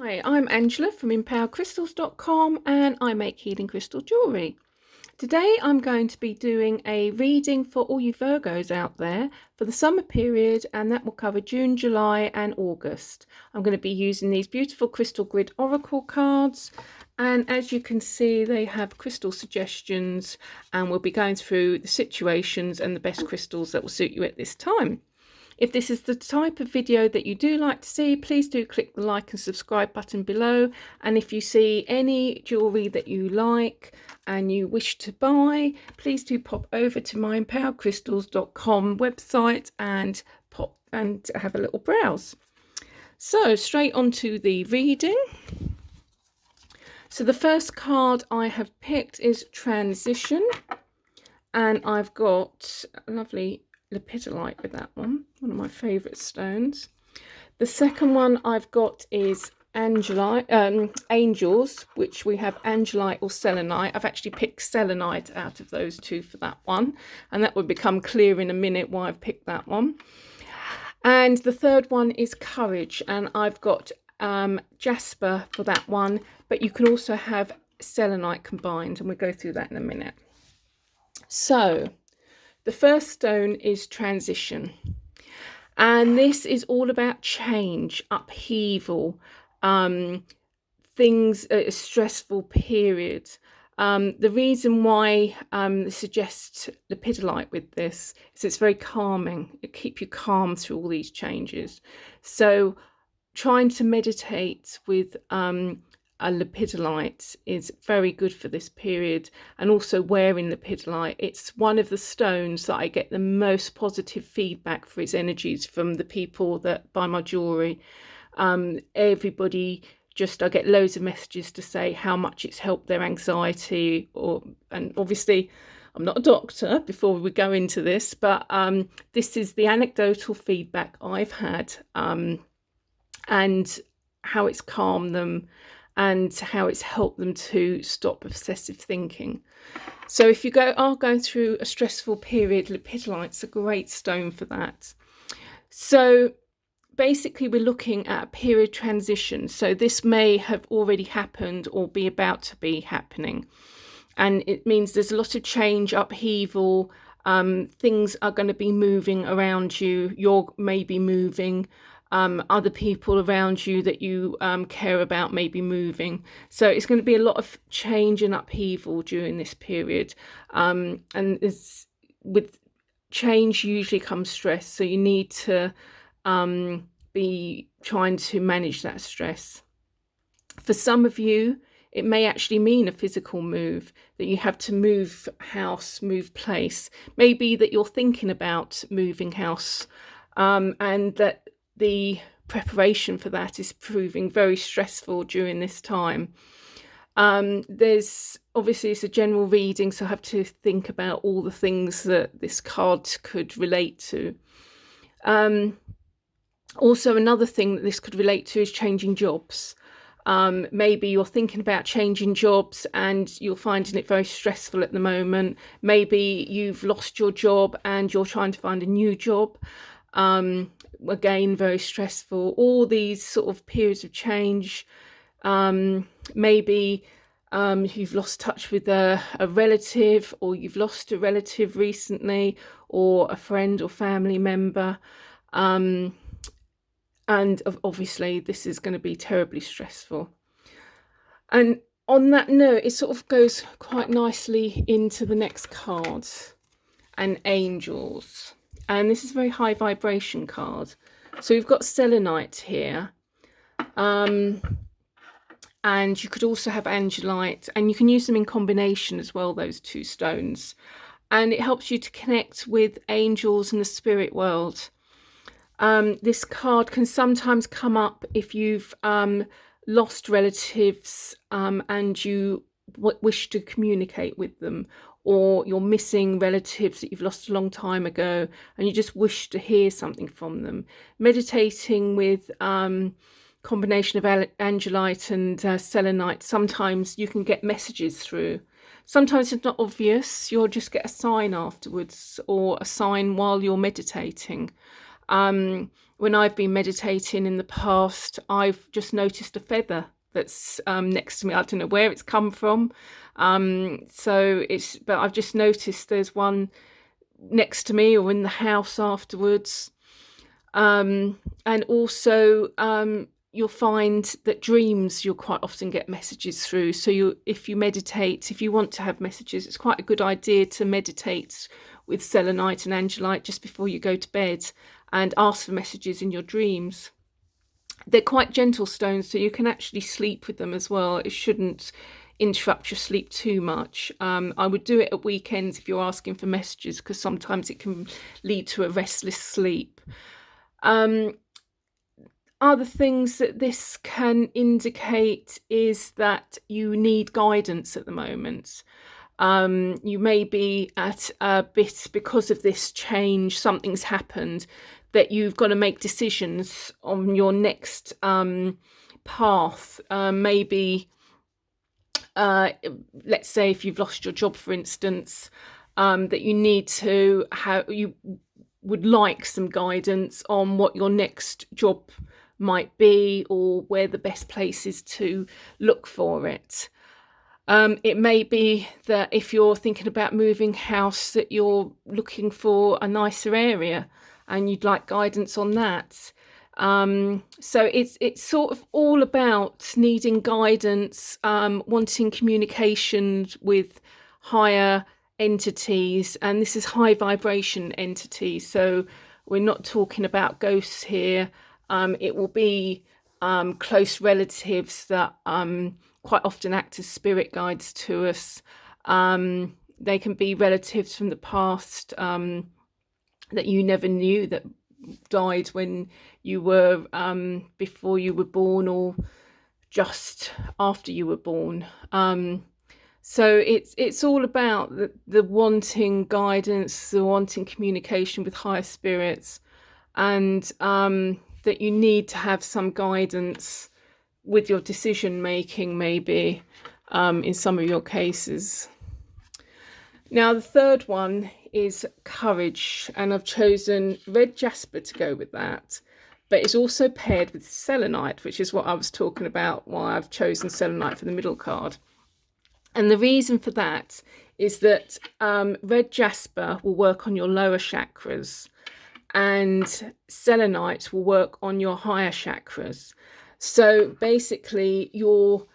Hi, I'm Angela from empowercrystals.com and I make healing crystal jewellery. Today I'm going to be doing a reading for all you Virgos out there for the summer period, and that will cover June, July and August. I'm going to be using these beautiful crystal grid oracle cards, and as you can see they have crystal suggestions, and we'll be going through the situations and the best crystals that will suit you at this time. If this is the type of video that you do like to see, please do click the like and subscribe button below. And if you see any jewellery that you like and you wish to buy, please do pop over to my empowercrystals.com website and have a little browse. So straight on to the reading. So the first card I have picked is Transition, and I've got a lovely lepidolite with that one of my favorite stones. The second one I've got is angels, which we have angelite or selenite. I've actually picked selenite out of those two for that one, and that will become clear in a minute why I've picked that one. And the third one is courage, and I've got jasper for that one, but you can also have selenite combined, and we'll go through that in a minute. So the first stone is Transition, and this is all about change, upheaval, things, a stressful period. The reason why I suggest lepidolite with this is it's very calming. It keeps you calm through all these changes. So trying to meditate with a lepidolite is very good for this period, and also wearing lepidolite. It's one of the stones that I get the most positive feedback for its energies from the people that buy my jewellery. Everybody, I get loads of messages to say how much it's helped their anxiety, and obviously I'm not a doctor before we go into this, but this is the anecdotal feedback I've had, and how it's calmed them and how it's helped them to stop obsessive thinking. So if you are going through a stressful period, lepidolite's a great stone for that. So basically we're looking at a period transition. So this may have already happened or be about to be happening. And it means there's a lot of change, upheaval. Things are going to be moving around you. You're maybe moving. Other people around you that you care about may be moving. So it's going to be a lot of change and upheaval during this period. And with change usually comes stress. So you need to be trying to manage that stress. For some of you, it may actually mean a physical move, that you have to move house, move place. Maybe that you're thinking about moving house, and that the preparation for that is proving very stressful during this time. There's obviously, it's a general reading, so I have to think about all the things that this card could relate to. Also, another thing that this could relate to is changing jobs. Maybe you're thinking about changing jobs and you're finding it very stressful at the moment. Maybe you've lost your job and you're trying to find a new job. Again, very stressful. All these sort of periods of change. Maybe you've lost touch with a relative, or you've lost a relative recently, or a friend or family member. And obviously this is going to be terribly stressful. And on that note, it sort of goes quite nicely into the next card, and angels. And this is a very high vibration card. So we've got selenite here. And you could also have angelite, and you can use them in combination as well, those two stones. And it helps you to connect with angels and the spirit world. This card can sometimes come up if you've lost relatives and you wish to communicate with them, or you're missing relatives that you've lost a long time ago and you just wish to hear something from them. Meditating with combination of angelite and selenite, sometimes you can get messages through. Sometimes it's not obvious, you'll just get a sign afterwards, or a sign while you're meditating. When I've been meditating in the past, I've just noticed a feather that's next to me. I don't know where it's come from. But I've just noticed there's one next to me or in the house afterwards. And also, you'll find that dreams, you'll quite often get messages through. So if you meditate, if you want to have messages, it's quite a good idea to meditate with selenite and angelite just before you go to bed and ask for messages in your dreams. They're quite gentle stones, so you can actually sleep with them as well. It shouldn't interrupt your sleep too much. I would do it at weekends if you're asking for messages, because sometimes it can lead to a restless sleep. Other things that this can indicate is that you need guidance at the moment. You may be at a bit, because of this change, something's happened, that you've got to make decisions on your next path. Maybe, let's say if you've lost your job, for instance, that you would like some guidance on what your next job might be, or where the best place is to look for it. It may be that if you're thinking about moving house, that you're looking for a nicer area and you'd like guidance on that. So it's sort of all about needing guidance, wanting communications with higher entities, and this is high vibration entities. So we're not talking about ghosts here. It will be close relatives that quite often act as spirit guides to us. They can be relatives from the past that you never knew, that died when you were before you were born, or just after you were born. So it's all about the wanting guidance, the wanting communication with higher spirits, and that you need to have some guidance with your decision making, maybe, in some of your cases. Now, the third one is courage, and I've chosen red jasper to go with that, but it's also paired with selenite, which is what I was talking about, why I've chosen selenite for the middle card. And the reason for that is that red jasper will work on your lower chakras, and selenite will work on your higher chakras. So basically, you're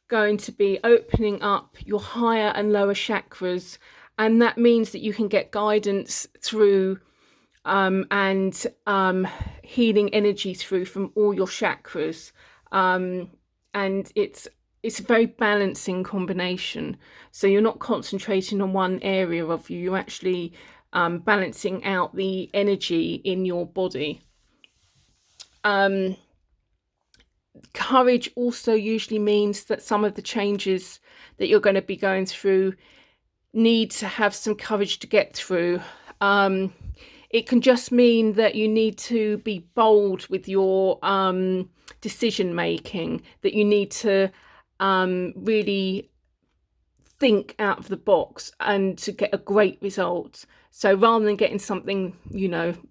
going to be opening up your higher and lower chakras, and that means that you can get guidance through and healing energy through from all your chakras. And it's a very balancing combination. So you're not concentrating on one area of you, you're actually balancing out the energy in your body. Courage also usually means that some of the changes that you're going to be going through need to have some courage to get through. It can just mean that you need to be bold with your decision making, that you need to really think out of the box and to get a great result. So rather than getting something,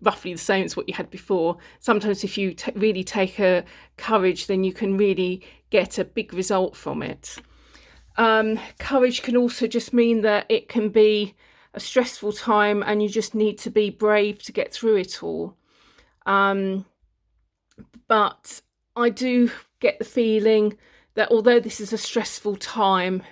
roughly the same as what you had before, sometimes if you really take a courage, then you can really get a big result from it. Courage can also just mean that it can be a stressful time and you just need to be brave to get through it all. But I do get the feeling that although this is a stressful time,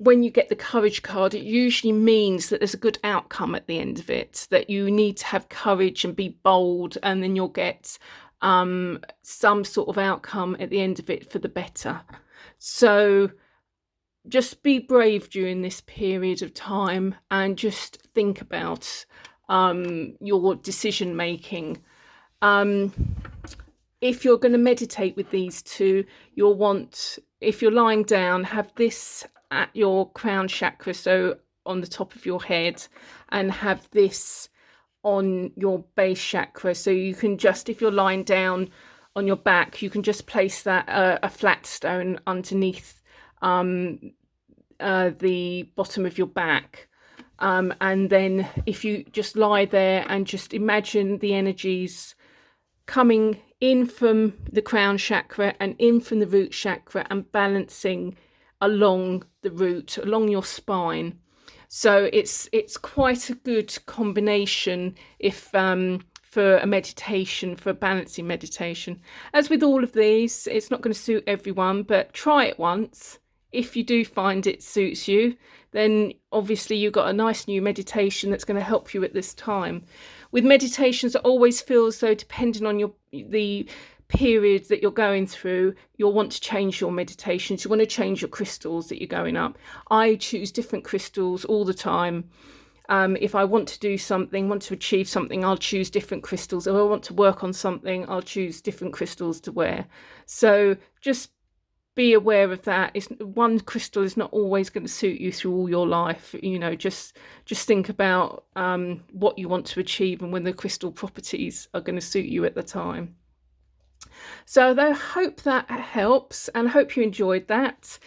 when you get the courage card, it usually means that there's a good outcome at the end of it, that you need to have courage and be bold, and then you'll get some sort of outcome at the end of it for the better. So just be brave during this period of time and just think about your decision making. If you're going to meditate with these two, if you're lying down, have this at your crown chakra, so on the top of your head, and have this on your base chakra. So you can just, if you're lying down on your back, you can just place that a flat stone underneath the bottom of your back. And then if you just lie there and just imagine the energies coming in from the crown chakra and in from the root chakra and balancing along the root, along your spine. So it's quite a good combination if for a meditation, for a balancing meditation. As with all of these, it's not going to suit everyone, but try it once. If you do find it suits you, then obviously you've got a nice new meditation that's going to help you at this time. With meditations, it always feels though, depending on the period that you're going through, you'll want to change your meditations. You want to change your crystals that you're going up. I choose different crystals all the time. If I want to do something, want to achieve something, I'll choose different crystals. If I want to work on something, I'll choose different crystals to wear. So just be aware of that. One crystal is not always going to suit you through all your life. You know, just think about what you want to achieve and when the crystal properties are going to suit you at the time. So I hope that helps, and I hope you enjoyed that.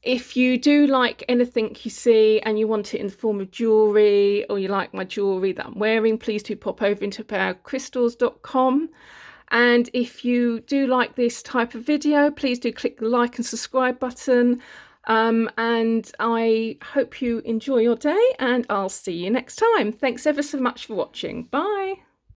If you do like anything you see and you want it in the form of jewellery, or you like my jewellery that I'm wearing, please do pop over into powercrystals.com. And if you do like this type of video, please do click the like and subscribe button. And I hope you enjoy your day, and I'll see you next time. Thanks ever so much for watching. Bye.